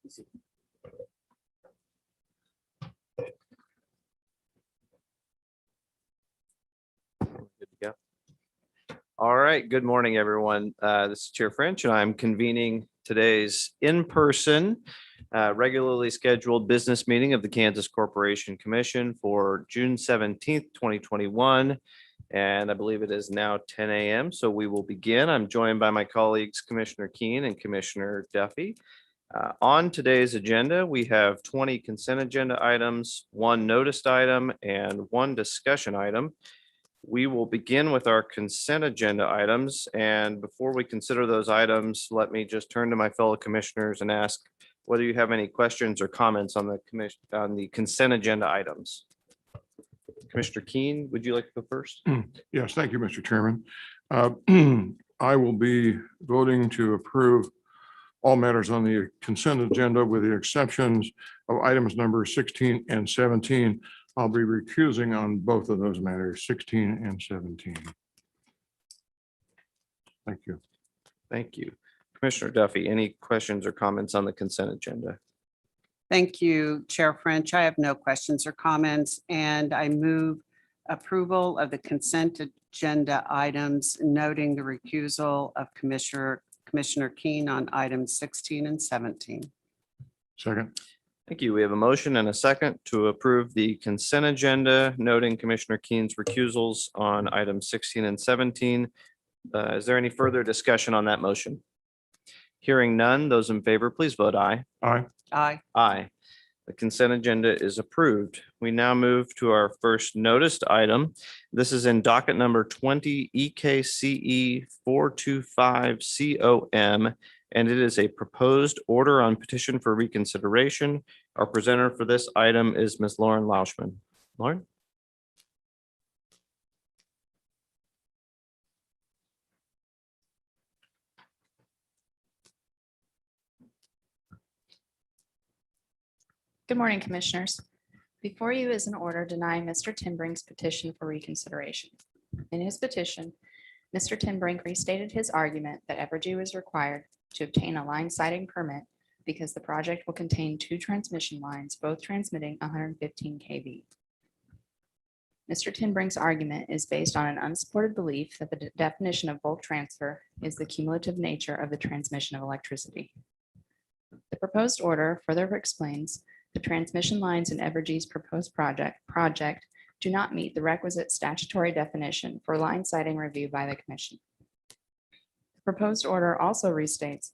Good to go. All right. Good morning, everyone. This is Chair French, and I'm convening today's in-person regularly scheduled business meeting of the Kansas Corporation Commission for June 17th, 2021. And I believe it is now 10 a.m. So we will begin. I'm joined by my colleagues, Commissioner Keen and Commissioner Duffy. On today's agenda, we have 20 consent agenda items, one noticed item, and one discussion item. We will begin with our consent agenda items. And before we consider those items, let me just turn to my fellow commissioners and ask whether you have any questions or comments on the consent agenda items. Commissioner Keen, would you like to go first? Yes, thank you, Mr. Chairman. I will be voting to approve all matters on the consent agenda with the exceptions of items number 16 and 17. I'll be recusing on both of those matters, 16 and 17. Thank you. Thank you. Commissioner Duffy, any questions or comments on the consent agenda? Thank you, Chair French. I have no questions or comments, and I move approval of the consent agenda items, noting the recusal of Commissioner Keen on items 16 and 17. Second. Thank you. We have a motion and a second to approve the consent agenda, noting Commissioner Keen's recusals on items 16 and 17. Is there any further discussion on that motion? Hearing none, those in favor, please vote aye. Aye. Aye. Aye. The consent agenda is approved. We now move to our first noticed item. This is in docket number 20 EKCE 425 COM, and it is a proposed order on petition for reconsideration. Our presenter for this item is Ms. Lauren Lauschman. Lauren? Good morning, Commissioners. Before you is an order denying Mr. Timbrink's petition for reconsideration. In his petition, Mr. Timbrink restated his argument that Evergy was required to obtain a line siting permit because the project will contain two transmission lines, both transmitting 115 kV. Mr. Timbrink's argument is based on an unsupported belief that the definition of bulk transfer is the cumulative nature of the transmission of electricity. The proposed order further explains the transmission lines in Evergy's proposed project do not meet the requisite statutory definition for line siting review by the Commission. The proposed order also restates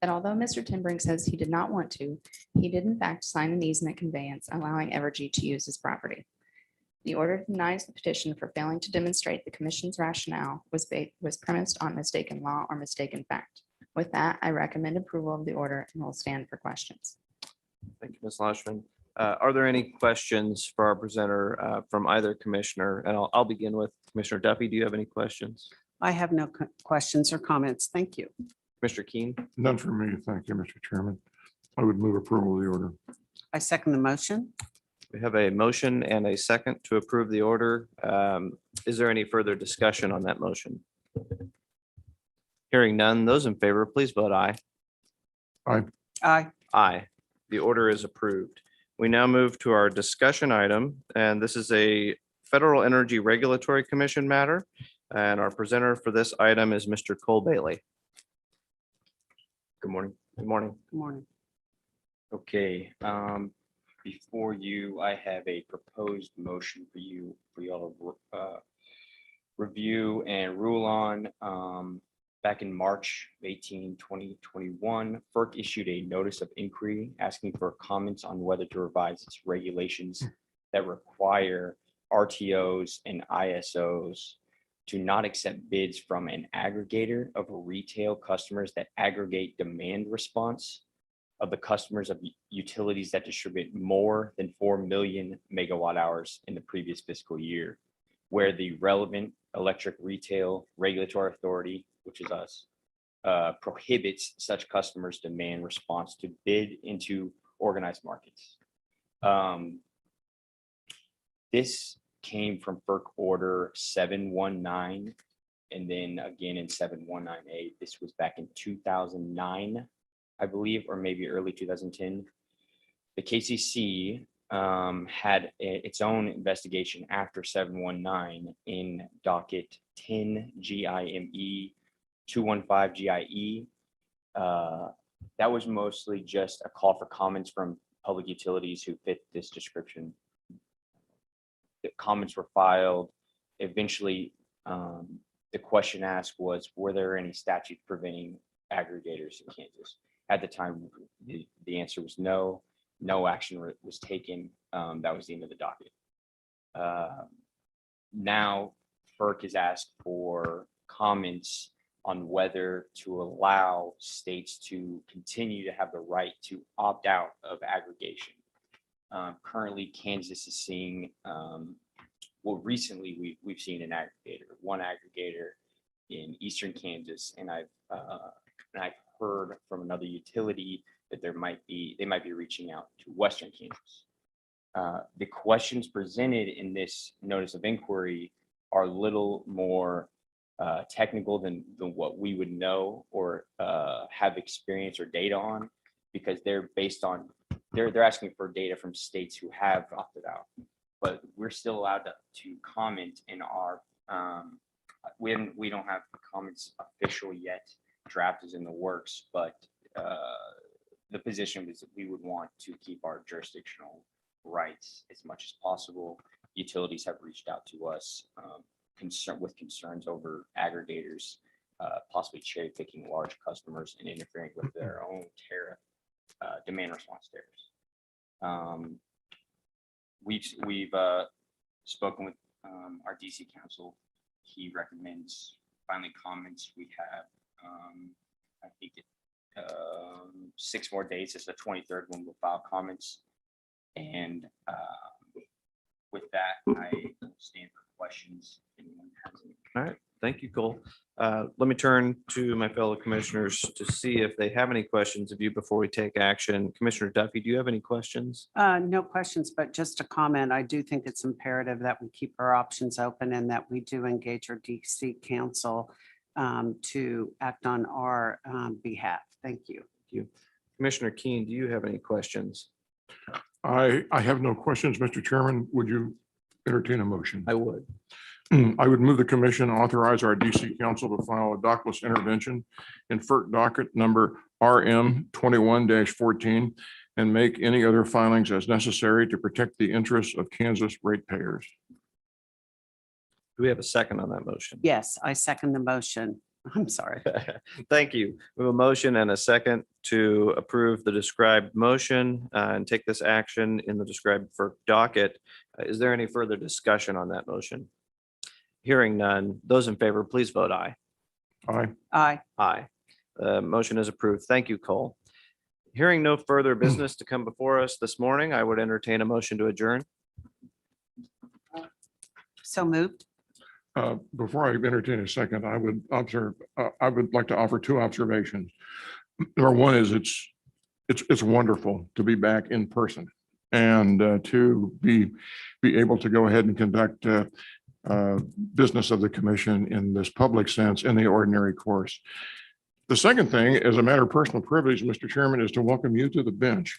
that although Mr. Timbrink says he did not want to, he did in fact sign an easement conveyance allowing Evergy to use his property. The order denies the petition for failing to demonstrate the Commission's rationale was premised on mistaken law or mistaken fact. With that, I recommend approval of the order and will stand for questions. Thank you, Ms. Lauschman. Are there any questions for our presenter from either commissioner? And I'll begin with Commissioner Duffy. Do you have any questions? I have no questions or comments. Thank you. Commissioner Keen? None for me. Thank you, Mr. Chairman. I would move approval of the order. I second the motion. We have a motion and a second to approve the order. Is there any further discussion on that motion? Hearing none, those in favor, please vote aye. Aye. Aye. Aye. The order is approved. We now move to our discussion item, and this is a Federal Energy Regulatory Commission matter. And our presenter for this item is Mr. Cole Bailey. Good morning. Good morning. Good morning. Okay, before you, I have a proposed motion for y'all to review and rule on. Back in March 18, 2021, FERC issued a notice of inquiry asking for comments on whether to revise its regulations that require RTOs and ISOs to not accept bids from an aggregator of retail customers that aggregate demand response of the customers of utilities that distribute more than 4 million megawatt hours in the previous fiscal year, where the relevant electric retail regulatory authority, which is us, prohibits such customers' demand response to bid into organized markets. This came from FERC order 719, and then again in 7198. This was back in 2009. I believe, or maybe early 2010. The KCC had its own investigation after 719 in docket 10 GIME 215 GIE. That was mostly just a call for comments from public utilities who fit this description. The comments were filed. Eventually, the question asked was, were there any statutes preventing aggregators in Kansas? At the time, the answer was no. No action was taken. That was the end of the docket. Now, FERC has asked for comments on whether to allow states to continue to have the right to opt out of aggregation. Currently, Kansas is seeing, well, recently we've seen one aggregator in eastern Kansas, and I've heard from another utility that they might be reaching out to western Kansas. The questions presented in this notice of inquiry are a little more technical than what we would know or have experience or data on, because they're asking for data from states who have opted out, but we're still allowed to comment in our we don't have comments official yet. Draft is in the works, but the position is that we would want to keep our jurisdictional rights as much as possible. Utilities have reached out to us with concerns over aggregators possibly cherry picking large customers and interfering with their own tariff demand response tariffs. We've spoken with our DC counsel. He recommends finally comments. We have I think 6 more days. It's the 23rd when we'll file comments. And with that, I stand for questions. If anyone has any. All right, thank you, Cole. Let me turn to my fellow commissioners to see if they have any questions of you before we take action. Commissioner Duffy, do you have any questions? No questions, but just a comment. I do think it's imperative that we keep our options open and that we do engage our DC council to act on our behalf. Thank you. Commissioner Keen, do you have any questions? I have no questions, Mr. Chairman. Would you entertain a motion? I would. I would move the commission authorize our DC council to file a dockless intervention in FERC docket number RM 21-14 and make any other filings as necessary to protect the interests of Kansas ratepayers. Do we have a second on that motion? Yes, I second the motion. I'm sorry. Thank you. We have a motion and a second to approve the described motion and take this action in the described FERC docket. Is there any further discussion on that motion? Hearing none. Those in favor, please vote aye. Aye. Aye. Aye. Motion is approved. Thank you, Cole. Hearing no further business to come before us this morning, I would entertain a motion to adjourn. So moved. Before I entertain a second, I would like to offer 2 observations. Number one is it's wonderful to be back in person and to be able to go ahead and conduct business of the commission in this public sense in the ordinary course. The second thing, as a matter of personal privilege, Mr. Chairman, is to welcome you to the bench.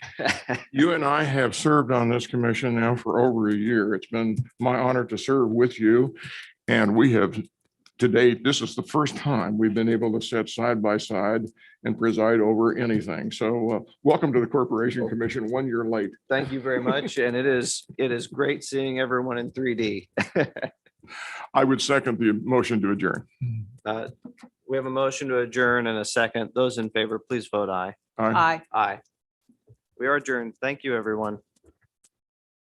You and I have served on this commission now for over a year. It's been my honor to serve with you. And we have, to date, this is the first time we've been able to sit side by side and preside over anything. So welcome to the Corporation Commission 1 year late. Thank you very much. And it is great seeing everyone in 3D. I would second the motion to adjourn. We have a motion to adjourn and a second. Those in favor, please vote aye. Aye. Aye. Aye. We are adjourned. Thank you, everyone.